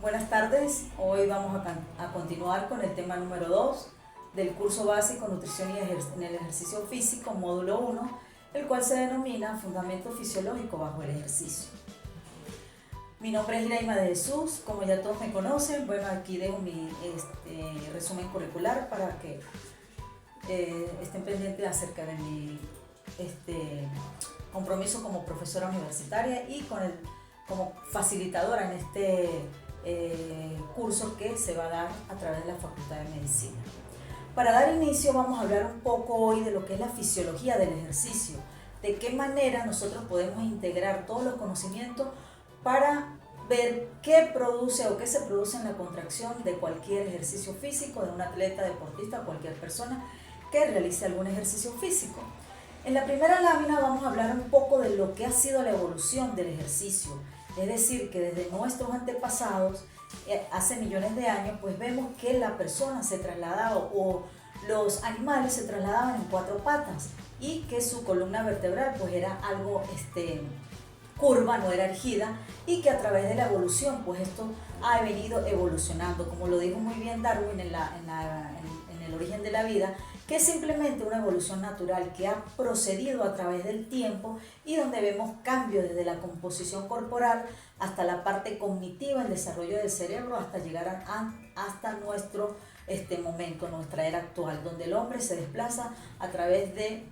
Buenas tardes, hoy vamos a continuar con el tema número 2 del curso básico Nutrición en el ejercicio físico, módulo 1, el cual se denomina Fundamento Fisiológico bajo el ejercicio. Mi nombre es Iraima de Jesús, como ya todos me conocen. Bueno, aquí dejo mi resumen curricular para que estén pendientes acerca de mi compromiso como profesora universitaria y como facilitadora en este curso que se va a dar a través de la Facultad de Medicina. Para dar inicio vamos a hablar un poco hoy de lo que es la fisiología del ejercicio, de qué manera nosotros podemos integrar todos los conocimientos para ver qué produce o qué se produce en la contracción de cualquier ejercicio físico, de un atleta, deportista o cualquier persona que realice algún ejercicio físico. En la primera lámina vamos a hablar un poco de lo que ha sido la evolución del ejercicio, es decir, que desde nuestros antepasados, hace millones de años, pues vemos que la persona se trasladaba o los animales se trasladaban en 4 patas y que su columna vertebral pues era algo curva, no era erguida, y que a través de la evolución pues esto ha venido evolucionando, como lo dijo muy bien Darwin en el origen de la vida, que es simplemente una evolución natural que ha procedido a través del tiempo y donde vemos cambios desde la composición corporal hasta la parte cognitiva, el desarrollo del cerebro, hasta llegar hasta nuestro momento, nuestra era actual, donde el hombre se desplaza a través de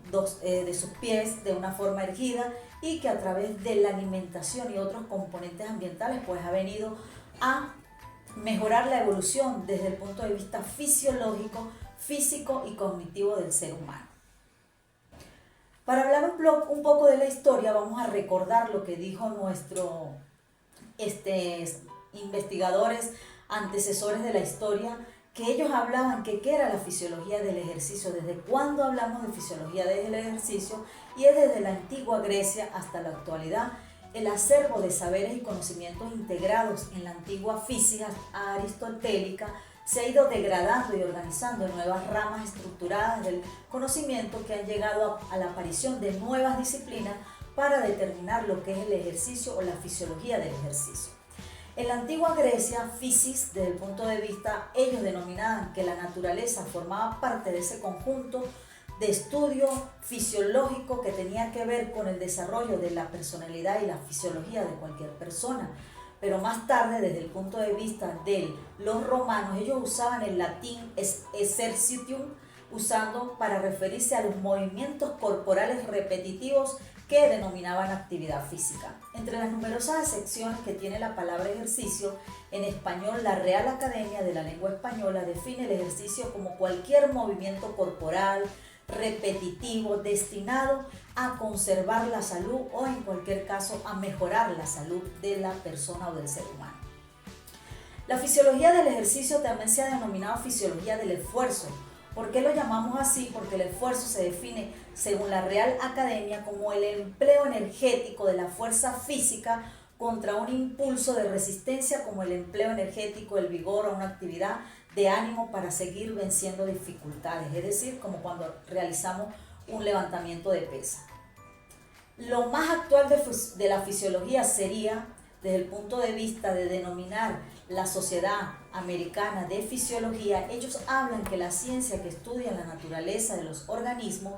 sus pies de una forma erguida y que a través de la alimentación y otros componentes ambientales pues ha venido a mejorar la evolución desde el punto de vista fisiológico, físico y cognitivo del ser humano. Para hablar un poco de la historia, vamos a recordar lo que dijo nuestros investigadores antecesores de la historia, que ellos hablaban que qué era la fisiología del ejercicio, desde cuándo hablamos de fisiología del ejercicio, y es desde la antigua Grecia hasta la actualidad. El acervo de saberes y conocimientos integrados en la antigua física aristotélica se ha ido degradando y organizando en nuevas ramas estructuradas del conocimiento que han llegado a la aparición de nuevas disciplinas para determinar lo que es el ejercicio o la fisiología del ejercicio. En la antigua Grecia, physis, desde el punto de vista, ellos denominaban que la naturaleza formaba parte de ese conjunto de estudio fisiológico que tenía que ver con el desarrollo de la personalidad y la fisiología de cualquier persona. Pero más tarde, desde el punto de vista de los romanos, ellos usaban el latín exercitium, usando para referirse a los movimientos corporales repetitivos que denominaban actividad física. Entre las numerosas acepciones que tiene la palabra ejercicio, en español la Real Academia de la Lengua Española define el ejercicio como cualquier movimiento corporal repetitivo destinado a conservar la salud o en cualquier caso a mejorar la salud de la persona o del ser humano. La fisiología del ejercicio también se ha denominado fisiología del esfuerzo. ¿Por qué lo llamamos así? Porque el esfuerzo se define, según la Real Academia, como el empleo energético de la fuerza física contra un impulso de resistencia, como el empleo energético, el vigor o una actividad de ánimo para seguir venciendo dificultades, es decir, como cuando realizamos un levantamiento de pesa. Lo más actual de la fisiología sería, desde el punto de vista de denominar la Sociedad Americana de Fisiología, ellos hablan que la ciencia que estudia la naturaleza de los organismos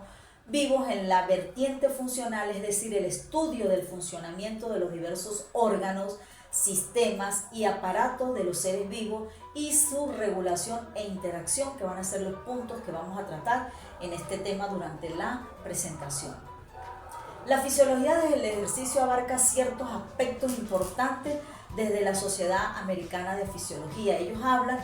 vivos en la vertiente funcional, es decir, el estudio del funcionamiento de los diversos órganos, sistemas y aparatos de los seres vivos y su regulación e interacción, que van a ser los puntos que vamos a tratar en este tema durante la presentación. La fisiología del ejercicio abarca ciertos aspectos importantes desde la Sociedad Americana de Fisiología. Ellos hablan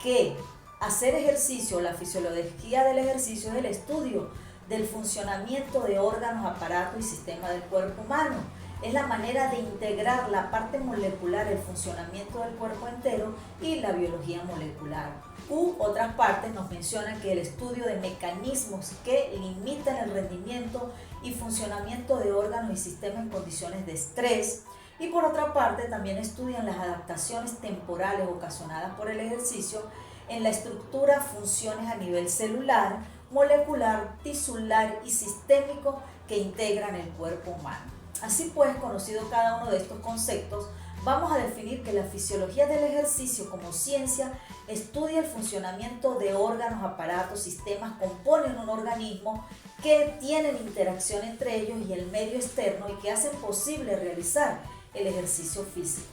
que hacer ejercicio, la fisiología del ejercicio es el estudio del funcionamiento de órganos, aparatos y sistemas del cuerpo humano. Es la manera de integrar la parte molecular, el funcionamiento del cuerpo entero y la biología molecular. Otras partes nos mencionan que el estudio de mecanismos que limitan el rendimiento y funcionamiento de órganos y sistemas en condiciones de estrés. Y por otra parte también estudian las adaptaciones temporales ocasionadas por el ejercicio en la estructura, funciones a nivel celular, molecular, tisular y sistémico que integran el cuerpo humano. Así pues, conocido cada uno de estos conceptos, vamos a definir que la fisiología del ejercicio como ciencia estudia el funcionamiento de órganos, aparatos, sistemas, componen un organismo que tienen interacción entre ellos y el medio externo y que hacen posible realizar el ejercicio físico.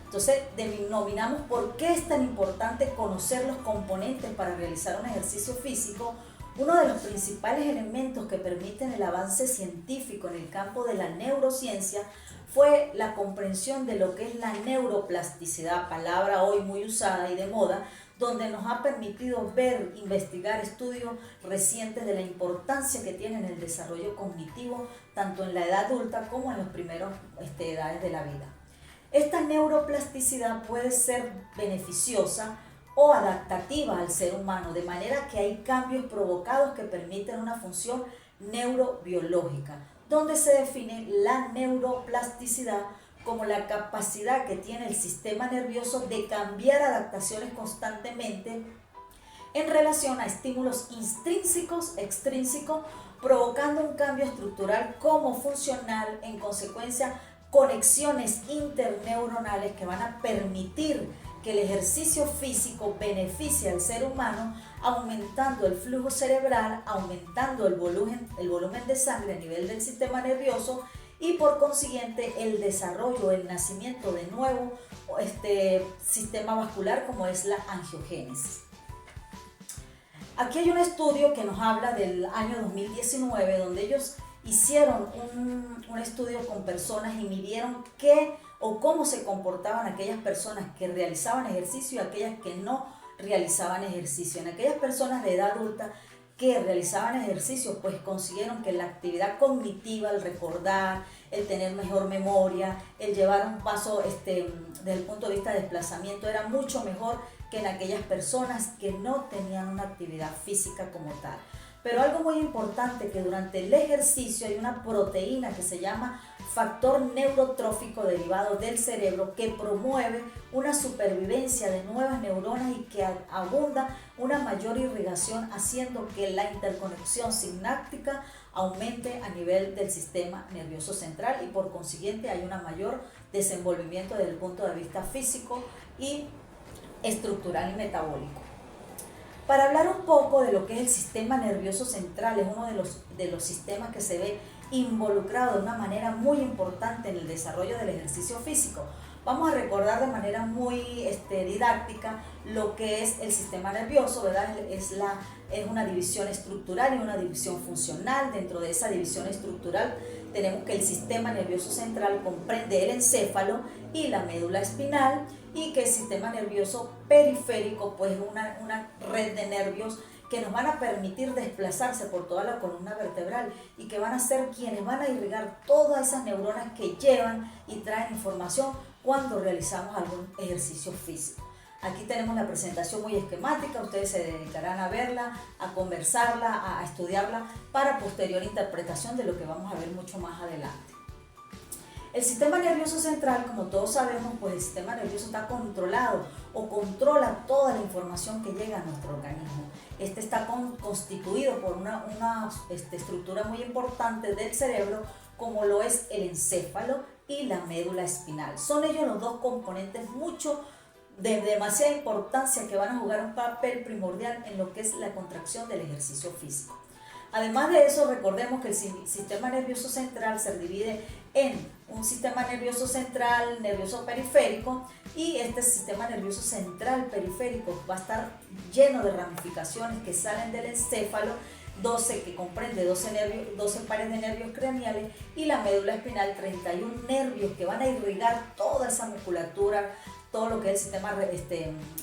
Entonces, denominamos por qué es tan importante conocer los componentes para realizar un ejercicio físico. Uno de los principales elementos que permiten el avance científico en el campo de la neurociencia fue la comprensión de lo que es la neuroplasticidad, palabra hoy muy usada y de moda, donde nos ha permitido ver, investigar estudios recientes de la importancia que tiene en el desarrollo cognitivo, tanto en la edad adulta como en las primeras edades de la vida. Esta neuroplasticidad puede ser beneficiosa o adaptativa al ser humano, de manera que hay cambios provocados que permiten una función neurobiológica, donde se define la neuroplasticidad como la capacidad que tiene el sistema nervioso de cambiar adaptaciones constantemente en relación a estímulos intrínsecos, extrínsecos, provocando un cambio estructural como funcional, en consecuencia conexiones interneuronales que van a permitir que el ejercicio físico beneficie al ser humano, aumentando el flujo cerebral, aumentando el volumen de sangre a nivel del sistema nervioso y por consiguiente el desarrollo, el nacimiento de nuevo sistema vascular como es la angiogénesis. Aquí hay un estudio que nos habla del año 2019 donde ellos hicieron un estudio con personas y midieron qué o cómo se comportaban aquellas personas que realizaban ejercicio y aquellas que no realizaban ejercicio. En aquellas personas de edad adulta que realizaban ejercicio, pues consiguieron que la actividad cognitiva, el recordar, el tener mejor memoria, el llevar un paso desde el punto de vista de desplazamiento era mucho mejor que en aquellas personas que no tenían una actividad física como tal. Pero algo muy importante, que durante el ejercicio hay una proteína que se llama factor neurotrófico derivado del cerebro que promueve una supervivencia de nuevas neuronas y que abunda una mayor irrigación, haciendo que la interconexión sináptica aumente a nivel del sistema nervioso central y por consiguiente hay un mayor desenvolvimiento desde el punto de vista físico y estructural y metabólico. Para hablar un poco de lo que es el sistema nervioso central, es uno de los sistemas que se ve involucrado de una manera muy importante en el desarrollo del ejercicio físico. Vamos a recordar de manera muy didáctica lo que es el sistema nervioso, ¿verdad? Es una división estructural y una división funcional. Dentro de esa división estructural tenemos que el sistema nervioso central comprende el encéfalo y la médula espinal, y que el sistema nervioso periférico pues es una red de nervios que nos van a permitir desplazarse por toda la columna vertebral y que van a ser quienes van a irrigar todas esas neuronas que llevan y traen información cuando realizamos algún ejercicio físico. Aquí tenemos la presentación muy esquemática, ustedes se dedicarán a verla, a conversarla, a estudiarla para posterior interpretación de lo que vamos a ver mucho más adelante. El sistema nervioso central, como todos sabemos, pues el sistema nervioso está controlado o controla toda la información que llega a nuestro organismo. Está constituido por una estructura muy importante del cerebro, como lo es el encéfalo y la médula espinal. Son ellos los dos componentes de demasiada importancia que van a jugar un papel primordial en lo que es la contracción del ejercicio físico. Además de eso, recordemos que el sistema nervioso central se divide en un sistema nervioso central, nervioso periférico, y este sistema nervioso central periférico va a estar lleno de ramificaciones que salen del encéfalo, que comprende 12 pares de nervios craneales, y la médula espinal, 31 nervios que van a irrigar toda esa musculatura, todo lo que es el sistema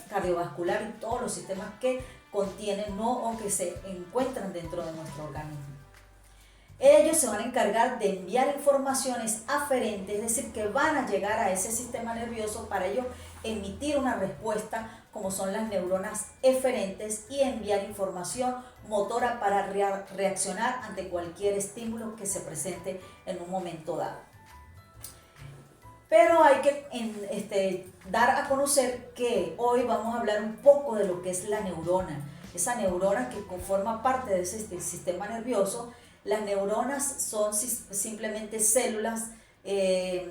cardiovascular y todos los sistemas que contienen o que se encuentran dentro de nuestro organismo. Ellos se van a encargar de enviar informaciones aferentes, es decir, que van a llegar a ese sistema nervioso para ellos emitir una respuesta, como son las neuronas eferentes, y enviar información motora para reaccionar ante cualquier estímulo que se presente en un momento dado. Pero hay que dar a conocer que hoy vamos a hablar un poco de lo que es la neurona. Esa neurona que forma parte de ese sistema nervioso. Las neuronas son simplemente células que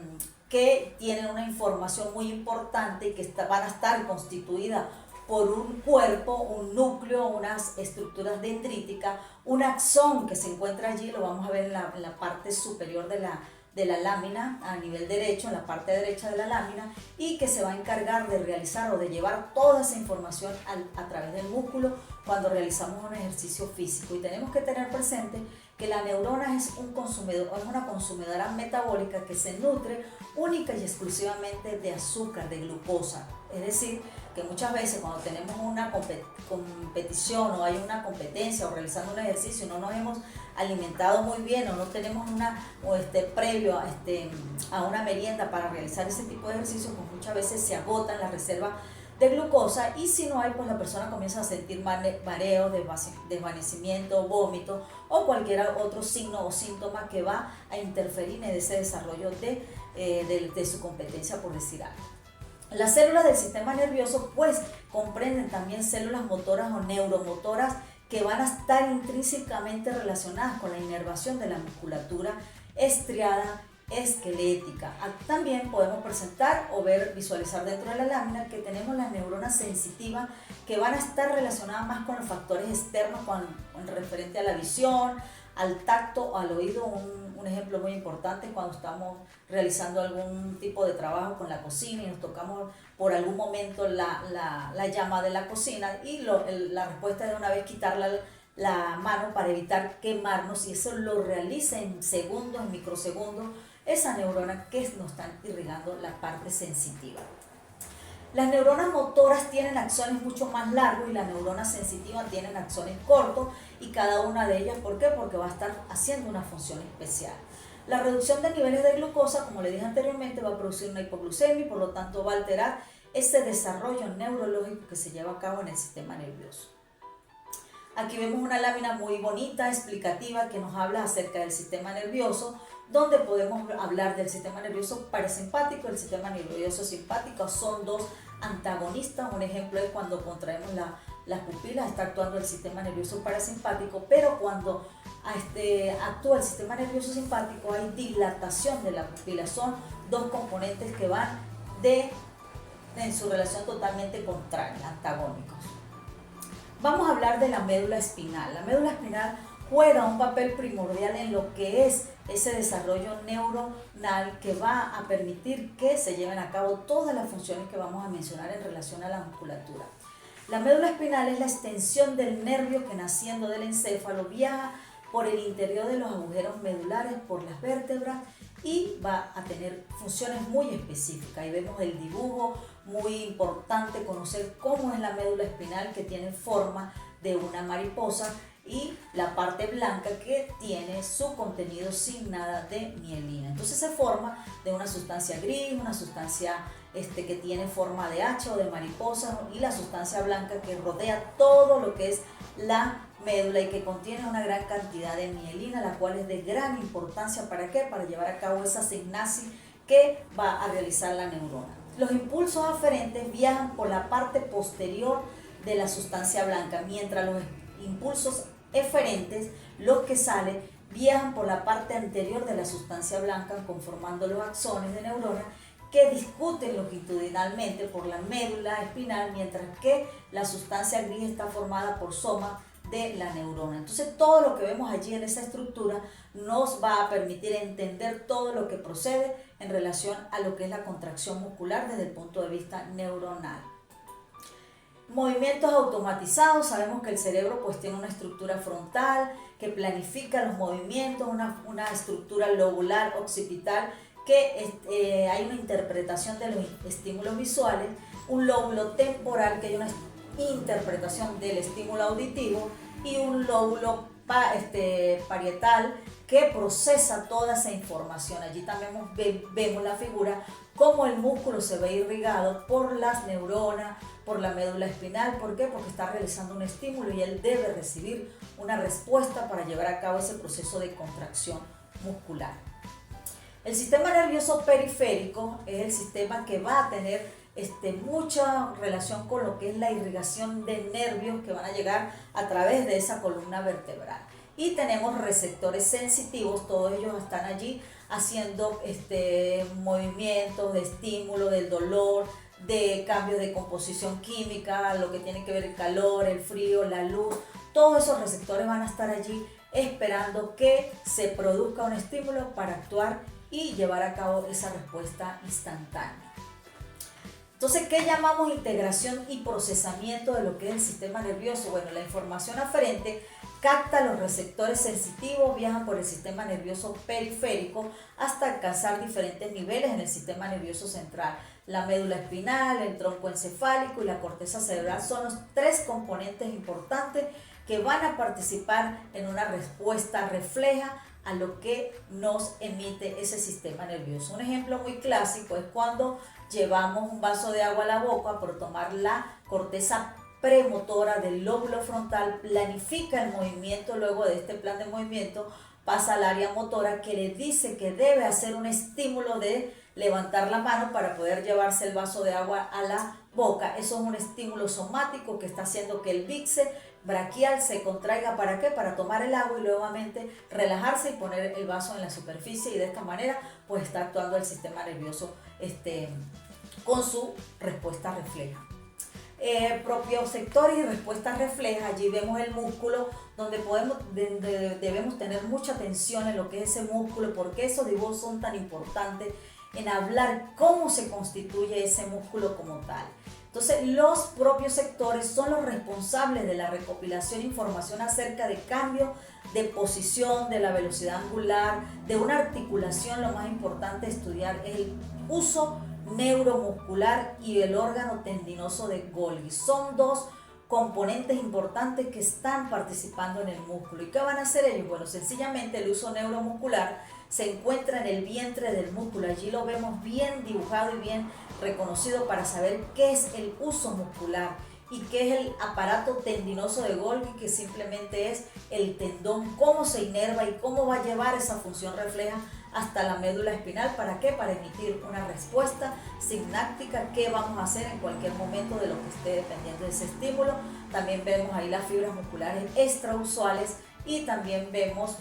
que tienen una información muy importante y que van a estar constituidas por un cuerpo, un núcleo, unas estructuras dendríticas, un axón que se encuentra allí, lo vamos a ver en la parte superior de la lámina, a nivel derecho, en la parte derecha de la lámina, y que se va a encargar de realizar o de llevar toda esa información a través del músculo cuando realizamos un ejercicio físico. Y tenemos que tener presente que la neurona es una consumidora metabólica que se nutre única y exclusivamente de azúcar, de glucosa. Es decir, que muchas veces cuando tenemos una competición o hay una competencia o realizando un ejercicio no nos hemos alimentado muy bien o no tenemos previo a una merienda para realizar ese tipo de ejercicio, pues muchas veces se agotan las reservas de glucosa, y si no hay, pues la persona comienza a sentir mareo, desvanecimiento, vómito o cualquier otro signo o síntoma que va a interferir en ese desarrollo de su competencia, por decir algo. Las células del sistema nervioso pues comprenden también células motoras o neuromotoras que van a estar intrínsecamente relacionadas con la inervación de la musculatura estriada esquelética. También podemos presentar o visualizar dentro de la lámina que tenemos las neuronas sensitivas que van a estar relacionadas más con los factores externos, con referente a la visión, al tacto o al oído. Un ejemplo muy importante es cuando estamos realizando algún tipo de trabajo con la cocina y nos tocamos por algún momento la llama de la cocina y la respuesta es de una vez quitar la mano para evitar quemarnos, y eso lo realiza en segundos, en microsegundos, esa neurona que nos están irrigando la parte sensitiva. Las neuronas motoras tienen axones mucho más largos y las neuronas sensitivas tienen axones cortos, y cada una de ellas, ¿por qué? Porque va a estar haciendo una función especial. La reducción de niveles de glucosa, como le dije anteriormente, va a producir una hipoglucemia y por lo tanto va a alterar ese desarrollo neurológico que se lleva a cabo en el sistema nervioso. Aquí vemos una lámina muy bonita, explicativa, que nos habla acerca del sistema nervioso, donde podemos hablar del sistema nervioso parasimpático y el sistema nervioso simpático. Son dos antagonistas. Un ejemplo es cuando contraemos las pupilas, está actuando el sistema nervioso parasimpático, pero cuando actúa el sistema nervioso simpático hay dilatación de la pupila. Son dos componentes que van en su relación totalmente contraria, antagónicos. Vamos a hablar de la médula espinal. La médula espinal juega un papel primordial en lo que es ese desarrollo neuronal que va a permitir que se lleven a cabo todas las funciones que vamos a mencionar en relación a la musculatura. La médula espinal es la extensión del nervio que, naciendo del encéfalo, viaja por el interior de los agujeros medulares, por las vértebras, y va a tener funciones muy específicas. Ahí vemos el dibujo, muy importante conocer cómo es la médula espinal, que tiene forma de una mariposa, y la parte blanca que tiene su contenido sin nada de mielina. Entonces se forma de una sustancia gris, una sustancia que tiene forma de hacha o de mariposa, y la sustancia blanca que rodea todo lo que es la médula y que contiene una gran cantidad de mielina, la cual es de gran importancia. ¿Para qué? Para llevar a cabo esa sinapsis que va a realizar la neurona. Los impulsos aferentes viajan por la parte posterior de la sustancia blanca, mientras los impulsos eferentes, los que salen, viajan por la parte anterior de la sustancia blanca, conformando los axones de neurona que discuten longitudinalmente por la médula espinal, mientras que la sustancia gris está formada por somas de la neurona. Entonces todo lo que vemos allí en esa estructura nos va a permitir entender todo lo que procede en relación a lo que es la contracción muscular desde el punto de vista neuronal. Movimientos automatizados. Sabemos que el cerebro pues tiene una estructura frontal que planifica los movimientos, una estructura lobular occipital que hay una interpretación de los estímulos visuales, un lóbulo temporal que hay una interpretación del estímulo auditivo, y un lóbulo parietal que procesa toda esa información. Allí también vemos la figura, cómo el músculo se ve irrigado por las neuronas, por la médula espinal. ¿Por qué? Porque está realizando un estímulo y él debe recibir una respuesta para llevar a cabo ese proceso de contracción muscular. El sistema nervioso periférico es el sistema que va a tener mucha relación con lo que es la irrigación de nervios que van a llegar a través de esa columna vertebral. Y tenemos receptores sensitivos, todos ellos están allí haciendo movimientos de estímulo del dolor, de cambios de composición química, lo que tiene que ver el calor, el frío, la luz. Todos esos receptores van a estar allí esperando que se produzca un estímulo para actuar y llevar a cabo esa respuesta instantánea. Entonces, ¿qué llamamos integración y procesamiento de lo que es el sistema nervioso? Bueno, la información aferente capta los receptores sensitivos, viajan por el sistema nervioso periférico hasta alcanzar diferentes niveles en el sistema nervioso central. La médula espinal, el tronco encefálico y la corteza cerebral son los tres componentes importantes que van a participar en una respuesta refleja a lo que nos emite ese sistema nervioso. Un ejemplo muy clásico es cuando llevamos un vaso de agua a la boca, por tomar la corteza premotora del lóbulo frontal, planifica el movimiento, luego de este plan de movimiento pasa al área motora que le dice que debe hacer un estímulo de levantar la mano para poder llevarse el vaso de agua a la boca. Eso es un estímulo somático que está haciendo que el bíceps braquial se contraiga. ¿Para qué? Para tomar el agua y nuevamente relajarse y poner el vaso en la superficie, y de esta manera pues está actuando el sistema nervioso con su respuesta refleja. Propioceptores y respuestas reflejas, allí vemos el músculo donde debemos tener mucha atención en lo que es ese músculo, porque esos dibujos son tan importantes en hablar cómo se constituye ese músculo como tal. Entonces, los propioceptores son los responsables de la recopilación de información acerca de cambios de posición, de la velocidad angular, de una articulación. Lo más importante de estudiar es el uso neuromuscular y el órgano tendinoso de Golgi. Son dos componentes importantes que están participando en el músculo. ¿Y qué van a hacer ellos? Bueno, sencillamente el uso neuromuscular se encuentra en el vientre del músculo. Allí lo vemos bien dibujado y bien reconocido para saber qué es el uso muscular y qué es el aparato tendinoso de Golgi, que simplemente es el tendón, cómo se inerva y cómo va a llevar esa función refleja hasta la médula espinal. ¿Para qué? Para emitir una respuesta sináptica que vamos a hacer en cualquier momento de lo que esté dependiendo de ese estímulo. También vemos ahí las fibras musculares extrausuales y también vemos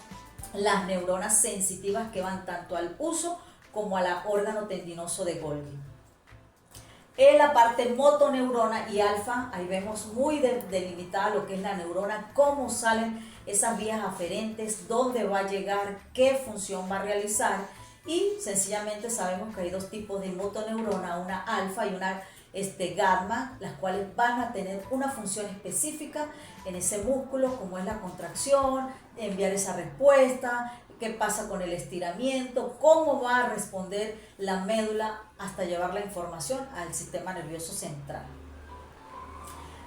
las neuronas sensitivas que van tanto al uso como al órgano tendinoso de Golgi. En la parte motoneurona y alfa, ahí vemos muy delimitada lo que es la neurona, cómo salen esas vías aferentes, dónde va a llegar, qué función va a realizar, y sencillamente sabemos que hay dos tipos de motoneurona, una alfa y una gamma, las cuales van a tener una función específica en ese músculo, como es la contracción, enviar esa respuesta, qué pasa con el estiramiento, cómo va a responder la médula hasta llevar la información al sistema nervioso central.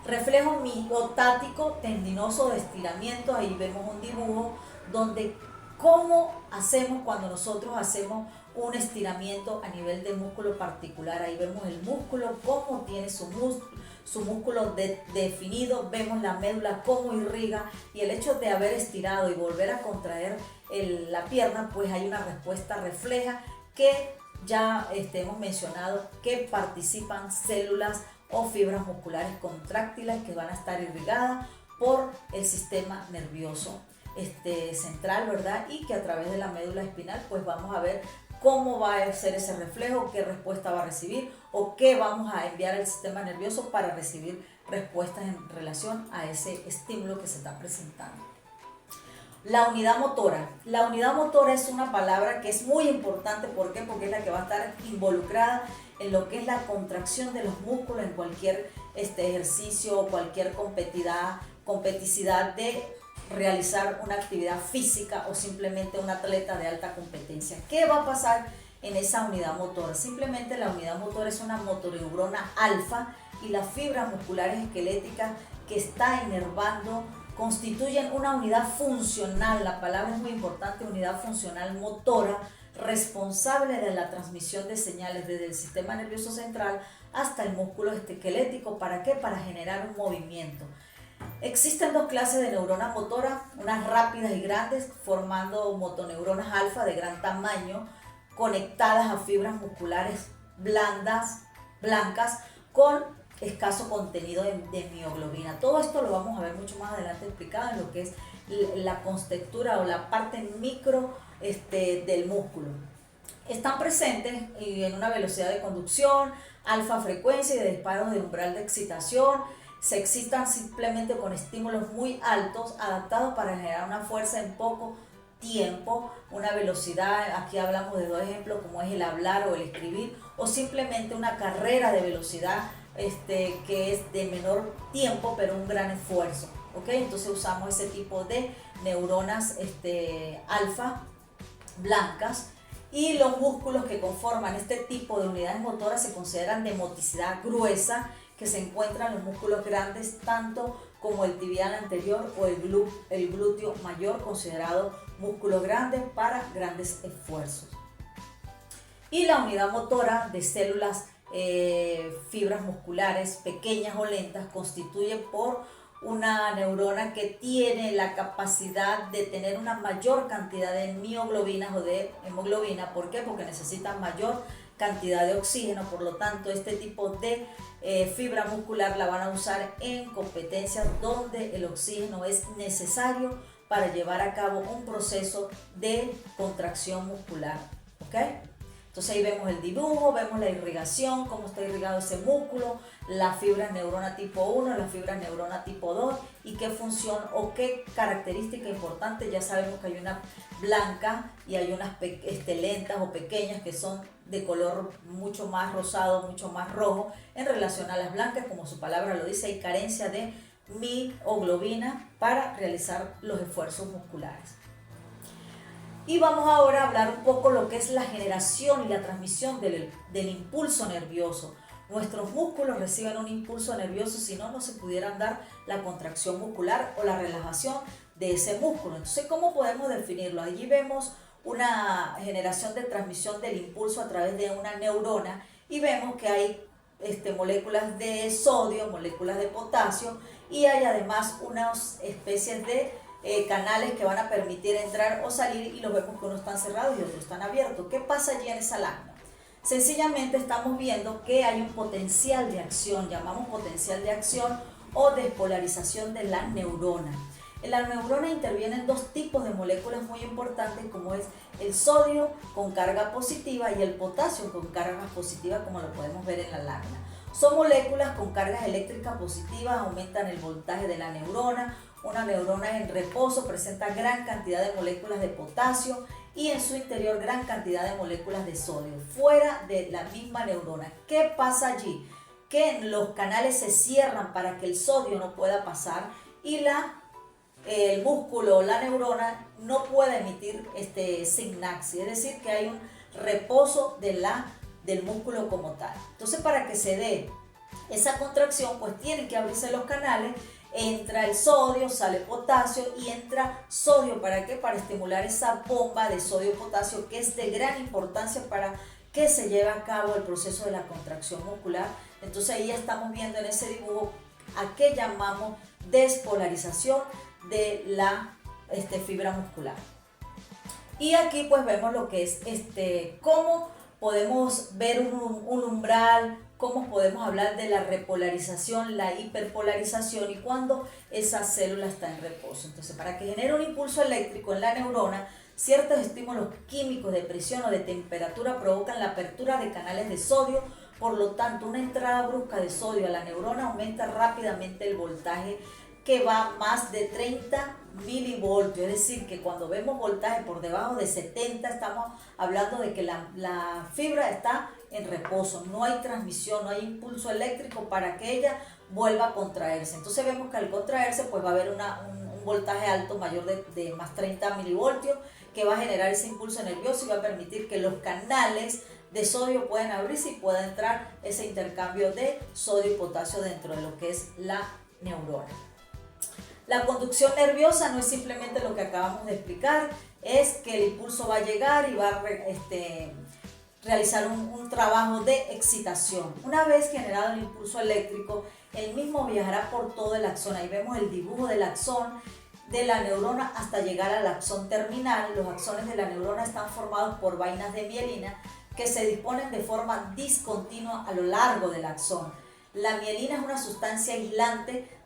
Reflejo miotático tendinoso de estiramiento, ahí vemos un dibujo donde cómo hacemos cuando nosotros hacemos un estiramiento a nivel de músculo particular. Ahí vemos el músculo, cómo tiene su músculo definido, vemos la médula cómo irriga, y el hecho de haber estirado y volver a contraer la pierna, pues hay una respuesta refleja que ya hemos mencionado, que participan células o fibras musculares contráctiles que van a estar irrigadas por el sistema nervioso central, ¿verdad? Y que a través de la médula espinal pues vamos a ver cómo va a ser ese reflejo, qué respuesta va a recibir o qué vamos a enviar al sistema nervioso para recibir respuestas en relación a ese estímulo que se está presentando. La unidad motora. La unidad motora es una palabra que es muy importante. ¿Por qué? Porque es la que va a estar involucrada en lo que es la contracción de los músculos en cualquier ejercicio o cualquier competicidad de realizar una actividad física o simplemente un atleta de alta competencia. ¿Qué va a pasar en esa unidad motora? Simplemente la unidad motora es una motoneurona alfa, y las fibras musculares esqueléticas que está inervando constituyen una unidad funcional. La palabra es muy importante, unidad funcional motora, responsable de la transmisión de señales desde el sistema nervioso central hasta el músculo esquelético. ¿Para qué? Para generar un movimiento. Existen dos clases de neuronas motoras, unas rápidas y grandes, formando motoneuronas alfa de gran tamaño, conectadas a fibras musculares blancas con escaso contenido de mioglobina. Todo esto lo vamos a ver mucho más adelante explicado en lo que es la contextura o la parte micro del músculo. están presentes y en una velocidad de conducción, alfa frecuencia y de disparos de umbral de excitación. Se excitan simplemente con estímulos muy altos, adaptados para generar una fuerza en poco tiempo, una velocidad. Aquí hablamos de dos ejemplos, como es el hablar o el escribir, o simplemente una carrera de velocidad que es de menor tiempo pero un gran esfuerzo. ¿Ok? Entonces usamos ese tipo de neuronas alfa blancas. Y los músculos que conforman este tipo de unidades motoras se consideran de motricidad gruesa, que se encuentran los músculos grandes, tanto como el tibial anterior o el glúteo mayor, considerado músculo grande para grandes esfuerzos. Y la unidad motora de células, fibras musculares pequeñas o lentas, constituye por una neurona que tiene la capacidad de tener una mayor cantidad de mioglobinas o de hemoglobina. ¿Por qué? Porque necesitan mayor cantidad de oxígeno. Por lo tanto, este tipo de fibra muscular la van a usar en competencias donde el oxígeno es necesario para llevar a cabo un proceso de contracción muscular. ¿Ok? Entonces ahí vemos el dibujo, vemos la irrigación, cómo está irrigado ese músculo, las fibras neurona tipo 1, las fibras neurona tipo 2 y qué función o qué característica importante. Ya sabemos que hay una blanca y hay unas lentas o pequeñas que son de color mucho más rosado, mucho más rojo en relación a las blancas. Como su palabra lo dice, hay carencia de mioglobina para realizar los esfuerzos musculares. Y vamos ahora a hablar un poco lo que es la generación y la transmisión del impulso nervioso. Nuestros músculos reciben un impulso nervioso, si no, no se pudieran dar la contracción muscular o la relajación de ese músculo. Entonces, ¿cómo podemos definirlo? Allí vemos una generación de transmisión del impulso a través de una neurona y vemos que hay moléculas de sodio, moléculas de potasio y hay además unas especies de canales que van a permitir entrar o salir, y los vemos que unos están cerrados y otros están abiertos. ¿Qué pasa allí en esa lámina? Sencillamente estamos viendo que hay un potencial de acción, llamamos potencial de acción o despolarización de la neurona. En la neurona intervienen dos tipos de moléculas muy importantes, como es el sodio con carga positiva y el potasio con carga positiva, como lo podemos ver en la lámina. Son moléculas con cargas eléctricas positivas, aumentan el voltaje de la neurona. Una neurona en reposo presenta gran cantidad de moléculas de potasio y en su interior gran cantidad de moléculas de sodio, fuera de la misma neurona. ¿Qué pasa allí? Que los canales se cierran para que el sodio no pueda pasar y el músculo o la neurona no puede emitir sinapsis, es decir, que hay un reposo del músculo como tal. Entonces, para que se dé esa contracción, pues tienen que abrirse los canales. Entra el sodio, sale potasio y entra sodio. ¿Para qué? Para estimular esa bomba de sodio-potasio, que es de gran importancia para que se lleve a cabo el proceso de la contracción muscular. Entonces ahí estamos viendo en ese dibujo a qué llamamos despolarización de la fibra muscular. Y aquí pues vemos lo que es cómo podemos ver un umbral, cómo podemos hablar de la repolarización, la hiperpolarización y cuando esa célula está en reposo. Entonces, para que genere un impulso eléctrico en la neurona, ciertos estímulos químicos de presión o de temperatura provocan la apertura de canales de sodio. Por lo tanto, una entrada brusca de sodio a la neurona aumenta rápidamente el voltaje, que va más de 30 milivoltios, es decir, que cuando vemos voltaje por debajo de 70, estamos hablando de que la fibra está en reposo, no hay transmisión, no hay impulso eléctrico para que ella vuelva a contraerse. Entonces vemos que al contraerse pues va a haber un voltaje alto, mayor de más 30 milivoltios, que va a generar ese impulso nervioso y va a permitir que los canales de sodio puedan abrirse y pueda entrar ese intercambio de sodio y potasio dentro de lo que es la neurona. La conducción nerviosa no es simplemente lo que acabamos de explicar, es que el impulso va a llegar y va a realizar un trabajo de excitación. Una vez generado el impulso eléctrico, el mismo viajará por todo el axón. Ahí vemos el dibujo del axón de la neurona hasta llegar al axón terminal. Los axones de la neurona están formados por vainas de mielina que se disponen de forma discontinua a lo largo del axón. La mielina es una sustancia aislante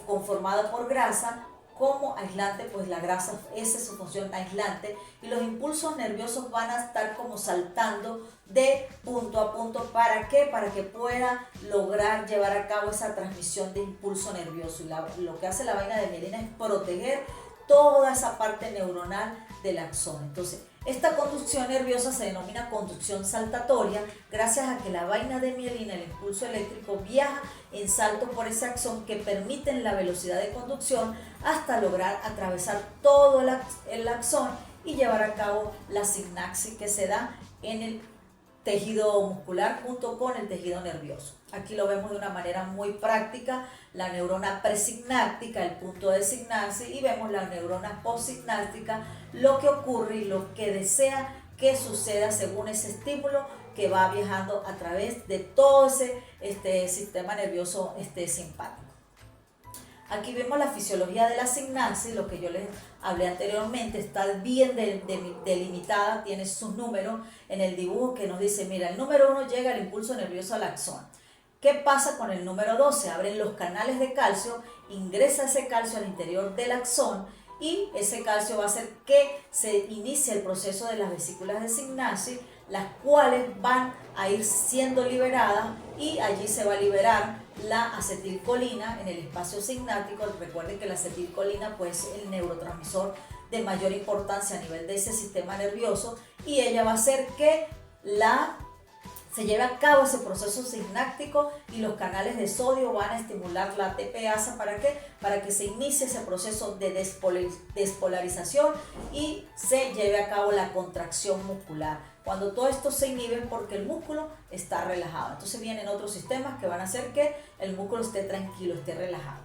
conformada por grasa como aislante, pues la grasa, esa es su función aislante, y los impulsos nerviosos van a estar como saltando de punto a punto. ¿Para qué? Para que pueda lograr llevar a cabo esa transmisión de impulso nervioso. Y lo que hace la vaina de mielina es proteger toda esa parte neuronal del axón. Entonces, esta conducción nerviosa se denomina conducción saltatoria gracias a que la vaina de mielina, el impulso eléctrico, viaja en salto por ese axón que permiten la velocidad de conducción hasta lograr atravesar todo el axón y llevar a cabo la sinapsis que se da en el tejido muscular junto con el tejido nervioso. Aquí lo vemos de una manera muy práctica, la neurona presináptica, el punto de sinapsis, y vemos la neurona postsináptica, lo que ocurre y lo que desea que suceda según ese estímulo que va viajando a través de todo ese sistema nervioso simpático. Aquí vemos la fisiología de la sinapsis, lo que yo les hablé anteriormente, está bien delimitada, tiene sus números en el dibujo que nos dice, mira, el número 1 llega el impulso nervioso al axón. ¿Qué pasa con el número 2? Se abren los canales de calcio, ingresa ese calcio al interior del axón y ese calcio va a hacer que se inicie el proceso de las vesículas de sinapsis, las cuales van a ir siendo liberadas y allí se va a liberar la acetilcolina en el espacio sináptico. Recuerden que la acetilcolina pues, es el neurotransmisor de mayor importancia a nivel de ese sistema nervioso y ella va a hacer que se lleve a cabo ese proceso sináptico y los canales de sodio van a estimular la ATPasa. ¿Para qué? Para que se inicie ese proceso de despolarización y se lleve a cabo la contracción muscular. Cuando todo esto se inhibe porque el músculo está relajado. Entonces vienen otros sistemas que van a hacer que el músculo esté tranquilo, esté relajado.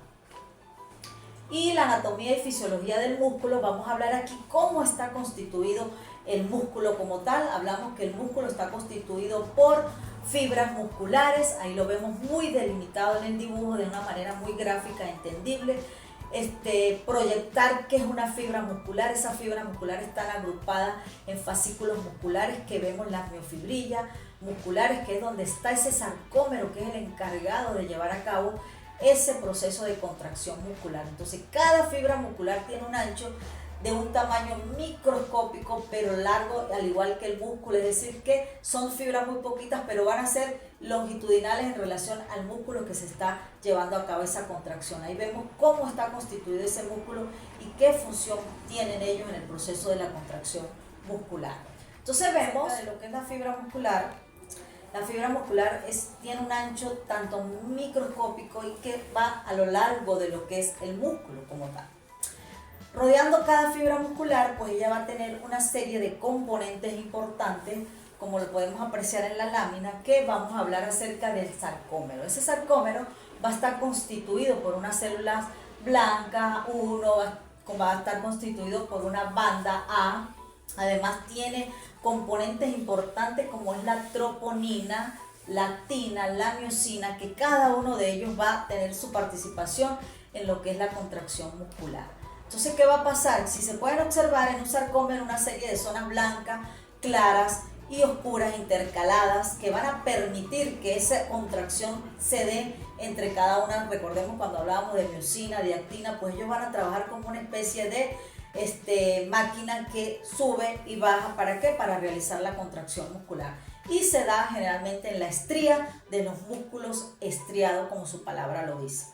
Y la anatomía y fisiología del músculo, vamos a hablar aquí cómo está constituido el músculo como tal. Hablamos que el músculo está constituido por fibras musculares, ahí lo vemos muy delimitado en el dibujo de una manera muy gráfica, entendible. Proyectar qué es una fibra muscular. Esas fibras musculares están agrupadas en fascículos musculares que vemos las miofibrillas musculares, que es donde está ese sarcómero que es el encargado de llevar a cabo ese proceso de contracción muscular. Entonces cada fibra muscular tiene un ancho de un tamaño microscópico pero largo, al igual que el músculo, es decir que son fibras muy poquitas pero van a ser longitudinales en relación al músculo que se está llevando a cabo esa contracción. Ahí vemos cómo está constituido ese músculo y qué función tienen ellos en el proceso de la contracción muscular. Entonces vemos de lo que es la fibra muscular. La fibra muscular tiene un ancho tanto microscópico y que va a lo largo de lo que es el músculo como tal. Rodeando cada fibra muscular, pues ella va a tener una serie de componentes importantes, como lo podemos apreciar en la lámina, que vamos a hablar acerca del sarcómero. Ese sarcómero va a estar constituido por unas células blancas, va a estar constituido por una banda A. Además tiene componentes importantes como es la troponina, la actina, la miosina, que cada uno de ellos va a tener su participación en lo que es la contracción muscular. Entonces, ¿qué va a pasar? Si se pueden observar en un sarcómero una serie de zonas blancas, claras y oscuras intercaladas que van a permitir que esa contracción se dé entre cada una. Recordemos cuando hablábamos de miosina, de actina, pues ellos van a trabajar como una especie de máquina que sube y baja. ¿Para qué? Para realizar la contracción muscular. Y se da generalmente en la estría de los músculos estriados, como su palabra lo dice.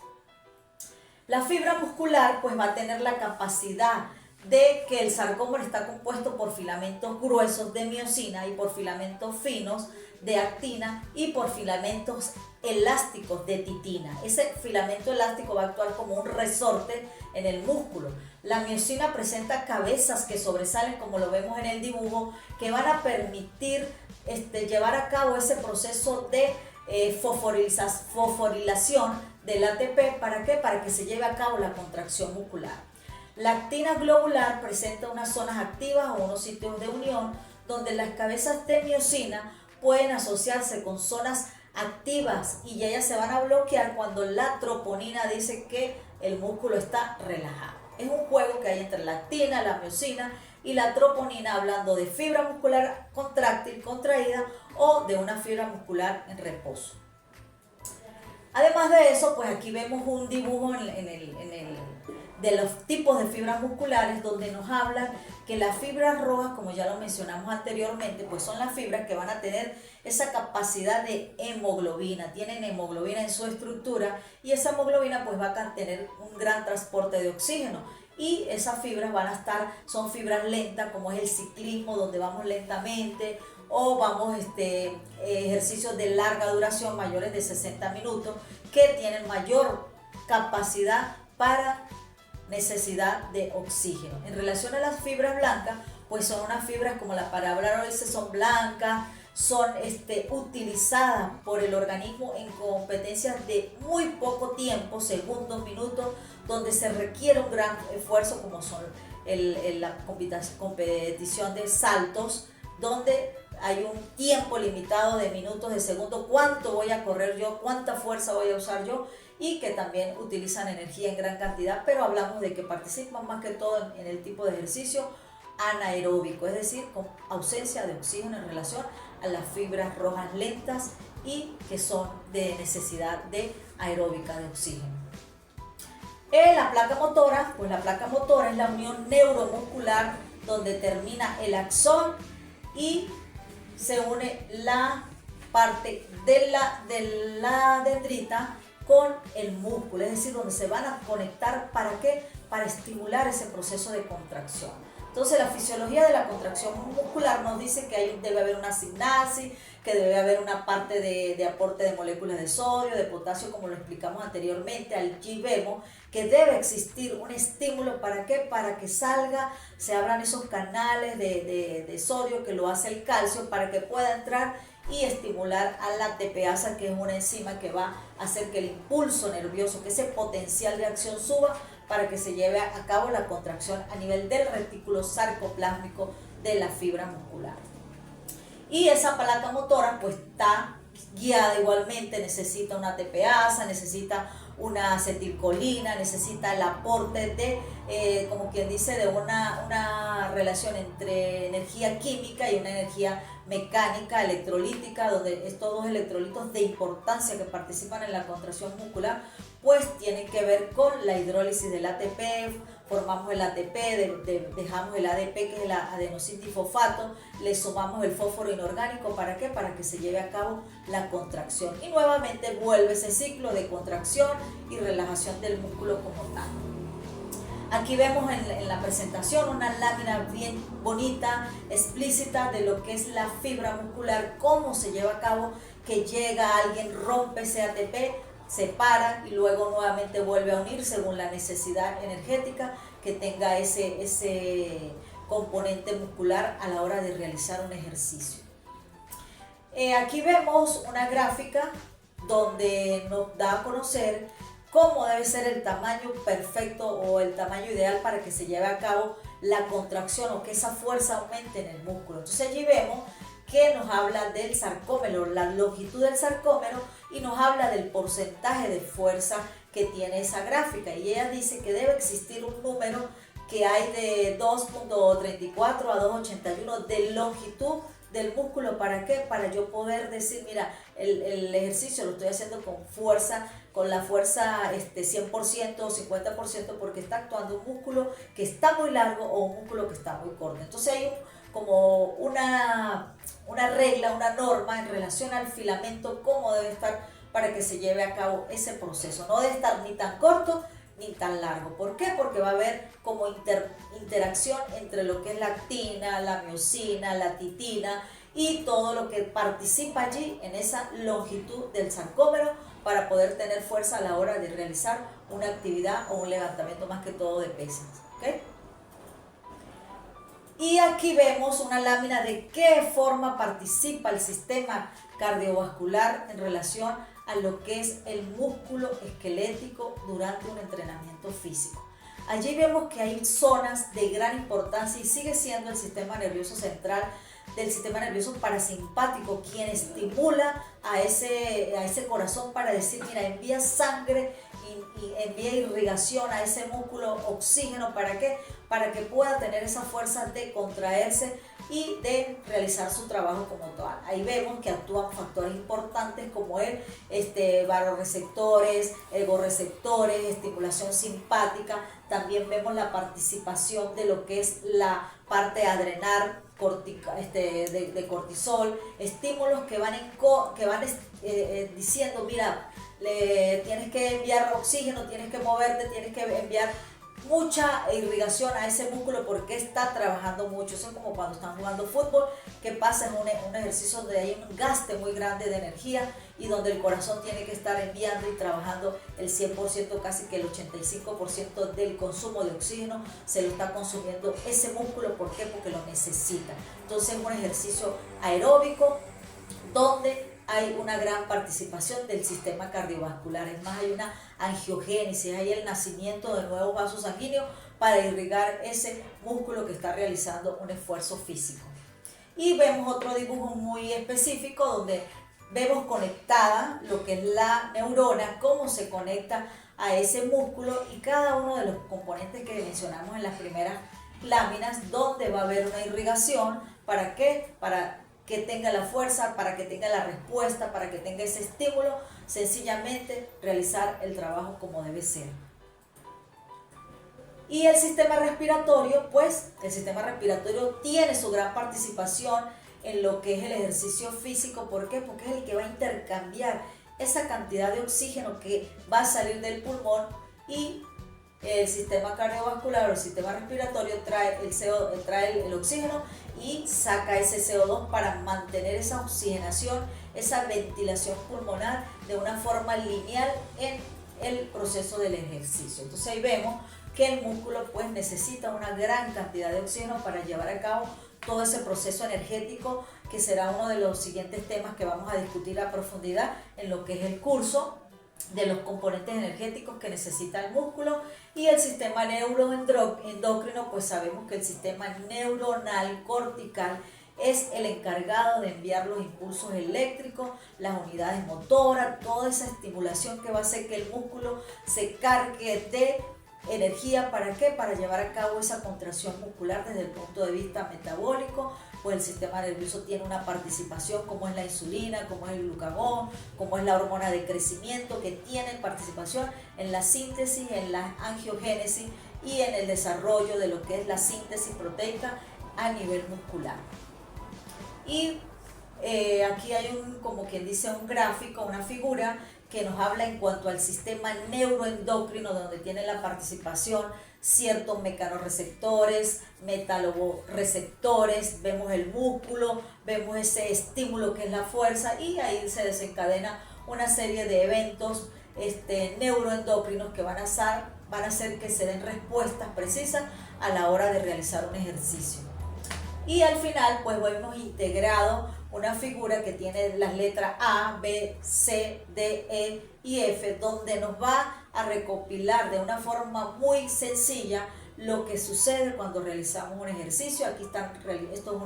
La fibra muscular pues va a tener la capacidad de que el sarcómero está compuesto por filamentos gruesos de miosina y por filamentos finos de actina y por filamentos elásticos de titina. Ese filamento elástico va a actuar como un resorte en el músculo. La miosina presenta cabezas que sobresalen, como lo vemos en el dibujo, que van a permitir llevar a cabo ese proceso de fosforilación del ATP. ¿Para qué? Para que se lleve a cabo la contracción muscular. La actina globular presenta unas zonas activas o unos sitios de unión donde las cabezas de miosina pueden asociarse con zonas activas y ellas se van a bloquear cuando la troponina dice que el músculo está relajado. Es un juego que hay entre la actina, la miosina y la troponina, hablando de fibra muscular contráctil, contraída, o de una fibra muscular en reposo. Además de eso, pues aquí vemos un dibujo en el de los tipos de fibras musculares, donde nos hablan que las fibras rojas, como ya lo mencionamos anteriormente, pues son las fibras que van a tener esa capacidad de hemoglobina, tienen hemoglobina en su estructura y esa hemoglobina pues va a tener un gran transporte de oxígeno. Y esas fibras son fibras lentas, como es el ciclismo, donde vamos lentamente, o vamos ejercicios de larga duración, mayores de 60 minutos, que tienen mayor capacidad para necesidad de oxígeno. En relación a las fibras blancas, pues son unas fibras, como la palabra lo dice, son blancas, son utilizadas por el organismo en competencias de muy poco tiempo, segundos, minutos, donde se requiere un gran esfuerzo, como son la competición de saltos, donde hay un tiempo limitado de minutos, de segundos, cuánto voy a correr yo, cuánta fuerza voy a usar yo, y que también utilizan energía en gran cantidad, pero hablamos de que participan más que todo en el tipo de ejercicio anaeróbico, es decir, con ausencia de oxígeno en relación a las fibras rojas lentas y que son de necesidad de aeróbica de oxígeno. La placa motora, pues la placa motora es la unión neuromuscular donde termina el axón y se une la parte de la dendrita con el músculo, es decir, donde se van a conectar, ¿para qué? Para estimular ese proceso de contracción. Entonces, la fisiología de la contracción muscular nos dice que debe haber una sinapsis, que debe haber una parte de aporte de moléculas de sodio, de potasio, como lo explicamos anteriormente. Allí vemos que debe existir un estímulo, ¿para qué? Para que se abran esos canales de sodio que lo hace el calcio, para que pueda entrar y estimular a la ATPasa, que es una enzima que va a hacer que el impulso nervioso, que ese potencial de acción suba, para que se lleve a cabo la contracción a nivel del retículo sarcoplásmico de la fibra muscular. Y esa placa motora pues está guiada igualmente, necesita una ATPasa, necesita una acetilcolina, necesita el aporte de, como quien dice, de una relación entre energía química y una energía mecánica, electrolítica, donde estos dos electrolitos de importancia que participan en la contracción muscular, pues tienen que ver con la hidrólisis del ATP, formamos el ATP, dejamos el ADP, que es el adenosindifosfato, le sumamos el fósforo inorgánico, ¿para qué? Para que se lleve a cabo la contracción. Y nuevamente vuelve ese ciclo de contracción y relajación del músculo como tal. Aquí vemos en la presentación una lámina bien bonita, explícita de lo que es la fibra muscular, cómo se lleva a cabo, que llega alguien, rompe ese ATP, se para y luego nuevamente vuelve a unir según la necesidad energética que tenga ese componente muscular a la hora de realizar un ejercicio. Aquí vemos una gráfica donde nos da a conocer cómo debe ser el tamaño perfecto o el tamaño ideal para que se lleve a cabo la contracción o que esa fuerza aumente en el músculo. Entonces allí vemos que nos habla del sarcómero, la longitud del sarcómero, y nos habla del porcentaje de fuerza que tiene esa gráfica. Y ella dice que debe existir un número que hay de 2.34 a 2.81 de longitud del músculo. ¿Para qué? Para yo poder decir, mira, el ejercicio lo estoy haciendo con fuerza, con la fuerza 100% o 50%, porque está actuando un músculo que está muy largo o un músculo que está muy corto. Entonces hay como una regla, una norma en relación al filamento, cómo debe estar para que se lleve a cabo ese proceso. No debe estar ni tan corto ni tan largo. ¿Por qué? Porque va a haber como interacción entre lo que es la actina, la miosina, la titina y todo lo que participa allí en esa longitud del sarcómero para poder tener fuerza a la hora de realizar una actividad o un levantamiento, más que todo de pesas. ¿Okay? Y aquí vemos una lámina de qué forma participa el sistema cardiovascular en relación a lo que es el músculo esquelético durante un entrenamiento físico. Allí vemos que hay zonas de gran importancia y sigue siendo el sistema nervioso central del sistema nervioso parasimpático quien estimula a ese corazón para decir, mira, envía sangre y envía irrigación a ese músculo, oxígeno, ¿para qué? Para que pueda tener esa fuerza de contraerse y de realizar su trabajo como tal. Ahí vemos que actúan factores importantes como el varoreceptores, ergoreceptores, estimulación simpática. También vemos la participación de lo que es la parte adrenal, de cortisol, estímulos que van diciendo, mira, tienes que enviar oxígeno, tienes que moverte, tienes que enviar mucha irrigación a ese músculo porque está trabajando mucho. Eso es como cuando están jugando fútbol, que pasa en un ejercicio donde hay un gaste muy grande de energía y donde el corazón tiene que estar enviando y trabajando el 100%, casi que el 85% del consumo de oxígeno se lo está consumiendo ese músculo. ¿Por qué? Porque lo necesita. Entonces es un ejercicio aeróbico donde hay una gran participación del sistema cardiovascular. Es más, hay una angiogénesis, hay el nacimiento de nuevos vasos sanguíneos para irrigar ese músculo que está realizando un esfuerzo físico. Y vemos otro dibujo muy específico donde vemos conectada lo que es la neurona, cómo se conecta a ese músculo y cada uno de los componentes que mencionamos en las primeras láminas, donde va a haber una irrigación. ¿Para qué? Para que tenga la fuerza, para que tenga la respuesta, para que tenga ese estímulo, sencillamente realizar el trabajo como debe ser. Y el sistema respiratorio, pues el sistema respiratorio tiene su gran participación en lo que es el ejercicio físico. ¿Por qué? Porque es el que va a intercambiar esa cantidad de oxígeno que va a salir del pulmón, y el sistema cardiovascular o el sistema respiratorio trae el oxígeno y saca ese CO2 para mantener esa oxigenación, esa ventilación pulmonar de una forma lineal en el proceso del ejercicio. Entonces ahí vemos que el músculo pues necesita una gran cantidad de oxígeno para llevar a cabo todo ese proceso energético, que será uno de los siguientes temas que vamos a discutir a profundidad en lo que es el curso, de los componentes energéticos que necesita el músculo. Y el sistema neuroendocrino, pues sabemos que el sistema neuronal cortical es el encargado de enviar los impulsos eléctricos, las unidades motoras, toda esa estimulación que va a hacer que el músculo se cargue de energía. ¿Para qué? Para llevar a cabo esa contracción muscular desde el punto de vista metabólico. Pues el sistema nervioso tiene una participación, como es la insulina, como es el glucagón, como es la hormona de crecimiento, que tienen participación en la síntesis, en la angiogénesis y en el desarrollo de lo que es la síntesis proteica a nivel muscular. Y aquí hay como quien dice un gráfico, una figura que nos habla en cuanto al sistema neuroendocrino, donde tiene la participación ciertos mecanorreceptores, metaloreceptores. Vemos el músculo, vemos ese estímulo que es la fuerza, y ahí se desencadena una serie de eventos neuroendocrinos que van a hacer que se den respuestas precisas a la hora de realizar un ejercicio. Y al final pues hemos integrado una figura que tiene las letras A, B, C, D, E y F, donde nos va a recopilar de una forma muy sencilla lo que sucede cuando realizamos un ejercicio. Aquí esto es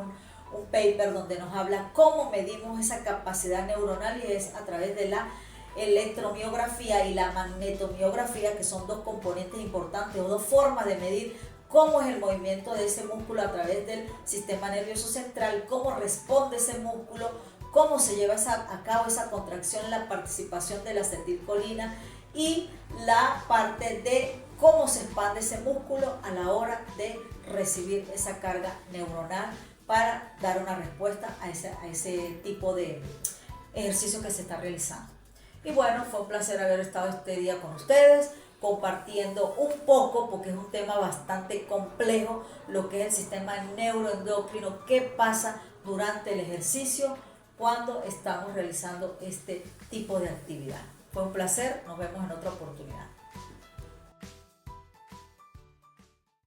un paper donde nos habla cómo medimos esa capacidad neuronal, y es a través de la electromiografía y la magnetomiografía, que son dos componentes importantes o dos formas de medir cómo es el movimiento de ese músculo a través del sistema nervioso central, cómo responde ese músculo, cómo se lleva a cabo esa contracción, la participación de la acetilcolina y la parte de cómo se expande ese músculo a la hora de recibir esa carga neuronal para dar una respuesta a ese tipo de ejercicio que se está realizando. Y bueno, fue un placer haber estado este día con ustedes, compartiendo un poco, porque es un tema bastante complejo, lo que es el sistema neuroendocrino, qué pasa durante el ejercicio cuando estamos realizando este tipo de actividad. Fue un placer, nos vemos en otra oportunidad.